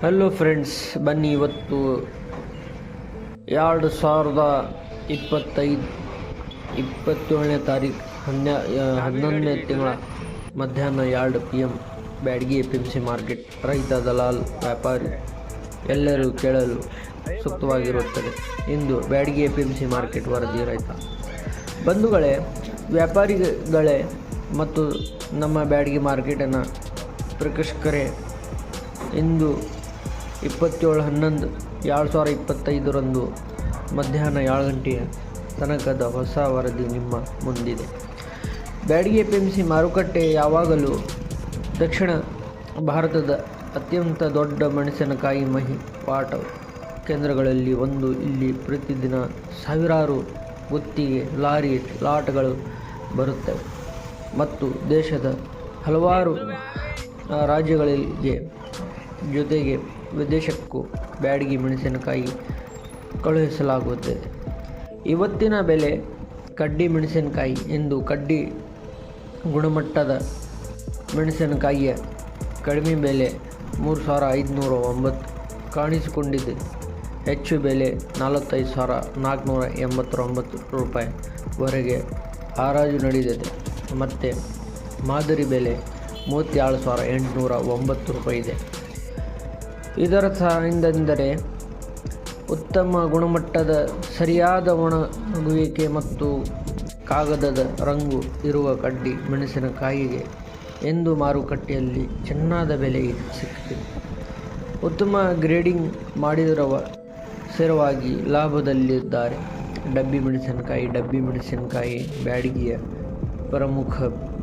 Hello friends, ಬನ್ನಿ ಇವತ್ತು 2027ನೇ ತಾರೀಕು 11ನೇ ತಿಂಗಳ ಮಧ್ಯಾಹ್ನ 2 PM ಬ್ಯಾಡಗಿ APMC ಮಾರ್ಕೆಟ್. ರೈತ, ದಲಾಲ್, ವ್ಯಾಪಾರಿ ಎಲ್ಲರೂ ಕೇಳಲು ಸೂಕ್ತವಾಗಿರುತ್ತದೆ. ಇಂದು ಬ್ಯಾಡಗಿ APMC ಮಾರ್ಕೆಟ್ ವರದಿ. ರೈತ ಬಂಧುಗಳೇ, ವ್ಯಾಪಾರಿಗಳೇ ಮತ್ತು ನಮ್ಮ ಬ್ಯಾಡಗಿ ಮಾರ್ಕೆಟಿನ ಪ್ರೇಕ್ಷಕರೇ, ಇಂದು 27/11/2025 ಮಧ್ಯಾಹ್ನ 2 ಗಂಟೆಯ ತನಕದ ಹೊಸ ವರದಿ ನಿಮ್ಮ ಮುಂದಿದೆ. ಬ್ಯಾಡಗಿ APMC ಮಾರುಕಟ್ಟೆ ಯಾವಾಗಲೂ ದಕ್ಷಿಣ ಭಾರತದ ಅತ್ಯಂತ ದೊಡ್ಡ ಮೆಣಸಿನಕಾಯಿ ಮಾರಾಟ ಕೇಂದ್ರಗಳಲ್ಲಿ ಒಂದು. ಇಲ್ಲಿ ಪ್ರತಿದಿನ ಸಾವಿರಾರು ಗುತ್ತಿಗೆ ಲಾರಿ ಲಾಟ್ಗಳು ಬರುತ್ತವೆ ಮತ್ತು ದೇಶದ ಹಲವಾರು ರಾಜ್ಯಗಳಿಗೆ ಜೊತೆಗೆ ವಿದೇಶಕ್ಕೂ ಬ್ಯಾಡಗಿ ಮೆಣಸಿನಕಾಯಿ ಕಳುಹಿಸಲಾಗುತ್ತದೆ. ಇವತ್ತಿನ ಬೆಲೆ ಕಡ್ಡಿ ಮೆಣಸಿನಕಾಯಿ. ಇಂದು ಕಡ್ಡಿ ಗುಣಮಟ್ಟದ ಮೆಣಸಿನಕಾಯಿಯ ಕಡಿಮೆ ಬೆಲೆ 3,509 ಕಾಣಿಸಿಕೊಂಡಿದೆ. ಹೆಚ್ಚು ಬೆಲೆ 45,489 ರೂಪಾಯಿವರೆಗೆ ಹರಾಜು ನಡೆದಿದೆ. ಮತ್ತು ಮಾದರಿ ಬೆಲೆ 37,809 ರೂಪಾಯಿ ಇದೆ. ಇದರರ್ಥ ಏನೆಂದರೆ, ಉತ್ತಮ ಗುಣಮಟ್ಟದ ಸರಿಯಾದ ಒಣಗುವಿಕೆ ಮತ್ತು ಕಾಗದದ ರಂಗು ಇರುವ ಕಡ್ಡಿ ಮೆಣಸಿನಕಾಯಿಗೆ ಇಂದು ಮಾರುಕಟ್ಟೆಯಲ್ಲಿ ಚೆನ್ನಾದ ಬೆಲೆ ಸಿಕ್ಕಿದೆ. ಉತ್ತಮ ಗ್ರೇಡಿಂಗ್ ಮಾಡಿದವರು ಸ್ಥಿರವಾಗಿ ಲಾಭದಲ್ಲಿದ್ದಾರೆ. ಡಬ್ಬಿ ಮೆಣಸಿನಕಾಯಿ ಬ್ಯಾಡಗಿಯ ಪ್ರಮುಖ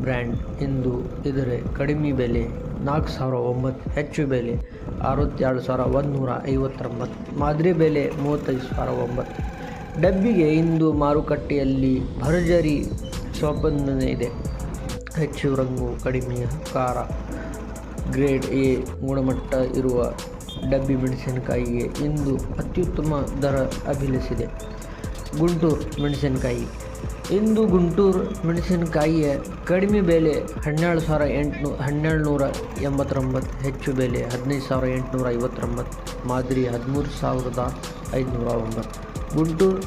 ಬ್ರ್ಯಾಂಡ್. ಇಂದು ಇದರ ಕಡಿಮೆ ಬೆಲೆ 4,009, ಹೆಚ್ಚು ಬೆಲೆ 62,159, ಮಾದರಿ ಬೆಲೆ 35,009. ಡಬ್ಬಿಗೆ ಇಂದು ಮಾರುಕಟ್ಟೆಯಲ್ಲಿ ಭರ್ಜರಿ ಸ್ಪಂದನೆ ಇದೆ. ಹೆಚ್ಚು ರಂಗು, ಕಡಿಮೆ ಖಾರ, ಗ್ರೇಡ್ ಎ ಗುಣಮಟ್ಟ ಇರುವ ಡಬ್ಬಿ ಮೆಣಸಿನಕಾಯಿಗೆ ಇಂದು ಅತ್ಯುತ್ತಮ ದರ ಅಭಿಲಷಿದೆ. ಗುಂಟೂರು ಮೆಣಸಿನಕಾಯಿ. ಇಂದು ಗುಂಟೂರು ಮೆಣಸಿನಕಾಯಿಯ ಕಡಿಮೆ ಬೆಲೆ 12,789, ಹೆಚ್ಚು ಬೆಲೆ 15,859, ಮಾದರಿ 13,509. ಗುಂಟೂರು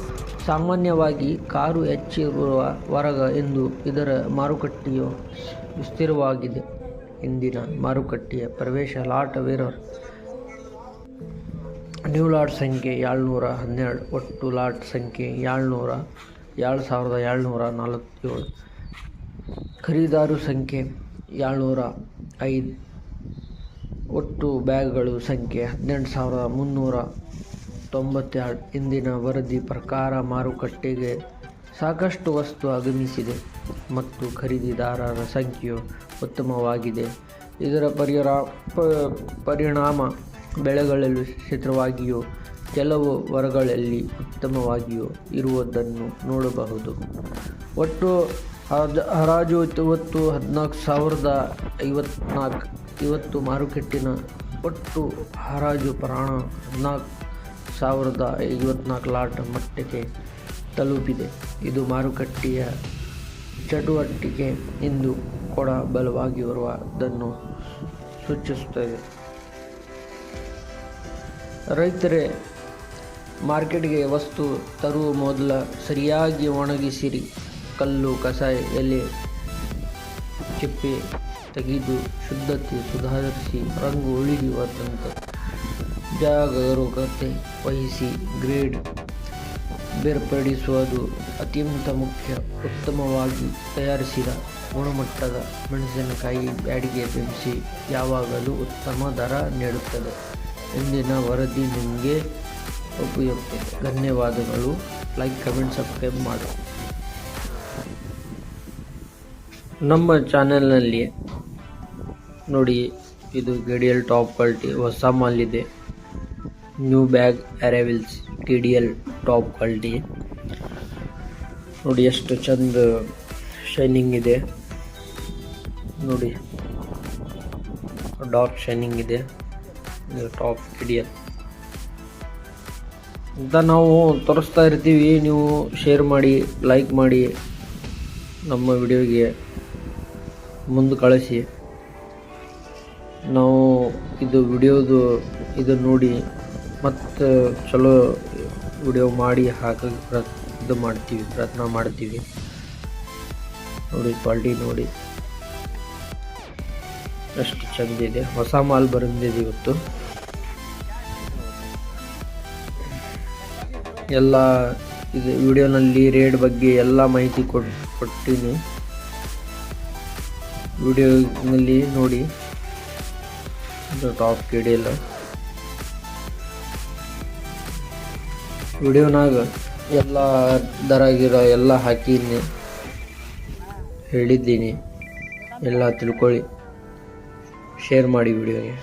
ಸಾಮಾನ್ಯವಾಗಿ ಕಾರು ಹೆಚ್ಚಿರುವ ವರ್ಗ. ಇಂದು ಇದರ ಮಾರುಕಟ್ಟೆಯು ಸ್ಥಿರವಾಗಿದೆ. ಇಂದಿನ ಮಾರುಕಟ್ಟೆಯ ಪ್ರವೇಶ ಲಾಟ್ ವೇರರ್ ನ್ಯೂ ಲಾಟ್ ಸಂಖ್ಯೆ 712, ಒಟ್ಟು ಲಾಟ್ ಸಂಖ್ಯೆ 7,747. ಖರೀದಾರು ಸಂಖ್ಯೆ 705, ಒಟ್ಟು ಬ್ಯಾಗ್ಗಳು ಸಂಖ್ಯೆ 18,392. ಇಂದಿನ ವರದಿ ಪ್ರಕಾರ ಮಾರುಕಟ್ಟೆಗೆ ಸಾಕಷ್ಟು ವಸ್ತು ಆಗಮಿಸಿದೆ ಮತ್ತು ಖರೀದಿದಾರರ ಸಂಖ್ಯೆಯು ಉತ್ತಮವಾಗಿದೆ. ಇದರ ಪರಿಣಾಮ ಬೆಳೆಗಳಲ್ಲಿ ಸ್ಥಿರವಾಗಿಯೂ ಕೆಲವು ವರ್ಗಗಳಲ್ಲಿ ಉತ್ತಮವಾಗಿಯೂ ಇರುವುದನ್ನು ನೋಡಬಹುದು. ಒಟ್ಟು ಹರಾಜು 14,054. ಇವತ್ತು ಮಾರುಕಟ್ಟೆನ ಒಟ್ಟು ಹರಾಜು ಪ್ರಮಾಣ 14,054 ಲಾಟ್ ಮಟ್ಟಕ್ಕೆ ತಲುಪಿದೆ. ಇದು ಮಾರುಕಟ್ಟೆಯ ಚಟುವಟಿಕೆ ಇಂದು ಕೂಡ ಬಲವಾಗಿರುವುದನ್ನು ಸೂಚಿಸುತ್ತದೆ. ರೈತರೇ, ಮಾರ್ಕೆಟ್ಗೆ ವಸ್ತು ತರುವ ಮೊದಲು ಸರಿಯಾಗಿ ಒಣಗಿಸಿರಿ. ಕಲ್ಲು, ಕಸ, ಎಲೆ, ಚಿಪ್ಪೆ ತೆಗೆದು ಶುದ್ಧತೆ ಸುಧಾರಿಸಿ ರಂಗು ಉಳಿಯುವಂತೆ ಜಾಗರೂಕತೆ ವಹಿಸಿ. ಗ್ರೇಡ್ ಬೇರ್ಪಡಿಸುವುದು ಅತ್ಯಂತ ಮುಖ್ಯ. ಉತ್ತಮವಾಗಿ ತಯಾರಿಸಿದ ಗುಣಮಟ್ಟದ ಮೆಣಸಿನಕಾಯಿ ಬ್ಯಾಡಗಿ APMC ಯಾವಾಗಲೂ ಉತ್ತಮ ದರ ನೀಡುತ್ತದೆ. ಇಂದಿನ ವರದಿ ನಿಮಗೆ ಉಪಯುಕ್ತ. ಧನ್ಯವಾದಗಳು. ಲೈಕ್, ಕಮೆಂಟ್, ಸಬ್ಸ್ಕ್ರೈಬ್ ಮಾಡಿ. ನಮ್ಮ ಚಾನೆಲ್ನಲ್ಲಿ ನೋಡಿ, ಇದು GDL ಟಾಪ್ ಕ್ವಾಲಿಟಿ ಹೊಸ ಮಾಲ್ ಇದೆ. New bag arrivals TDL top quality ನೋಡಿ, ಎಷ್ಟು ಚಂದ ಶೈನಿಂಗ್ ಇದೆ ನೋಡಿ, ಡಾರ್ಕ್ ಶೈನಿಂಗ್ ಇದೆ. ಇದು ಟಾಪ್ TDL ಅಂತ ನಾವು ತೋರಿಸ್ತಾ ಇರ್ತೀವಿ. ನೀವು ಶೇರ್ ಮಾಡಿ, ಲೈಕ್ ಮಾಡಿ, ನಮ್ಮ ವಿಡಿಯೋಗೆ ಮುಂದೆ ಕಳಿಸಿ. ನಾವು ಇದು ವಿಡಿಯೋದು ಇದು ನೋಡಿ ಮತ್ತು ಚಲೋ ವಿಡಿಯೋ ಮಾಡಿ ಹಾಕಕ್ಕೆ ಪ್ರಯತ್ನ ಮಾಡ್ತೀವಿ. ನೋಡಿ ಕ್ವಾಲಿಟಿ ನೋಡಿ ಎಷ್ಟು ಚಂದಿದೆ. ಹೊಸ ಮಾಲ್ ಬಂದಿದೆ ಇವತ್ತು. ಎಲ್ಲ ಇದು ವಿಡಿಯೋನಲ್ಲಿ ರೇಟ್ ಬಗ್ಗೆ ಎಲ್ಲ ಮಾಹಿತಿ ಕೊಟ್ಟಿನಿ. ವಿಡಿಯೋನಲ್ಲಿ ನೋಡಿ ಟಾಪ್ KDL ವಿಡಿಯೋನಾಗ ಎಲ್ಲ ದರಾಗಿರೋ ಎಲ್ಲ ಹಾಕಿನಿ, ಹೇಳಿದ್ದೀನಿ. ಎಲ್ಲ ತಿಳ್ಕೊಳ್ಳಿ, ಶೇರ್ ಮಾಡಿ ವಿಡಿಯೋಗೆ.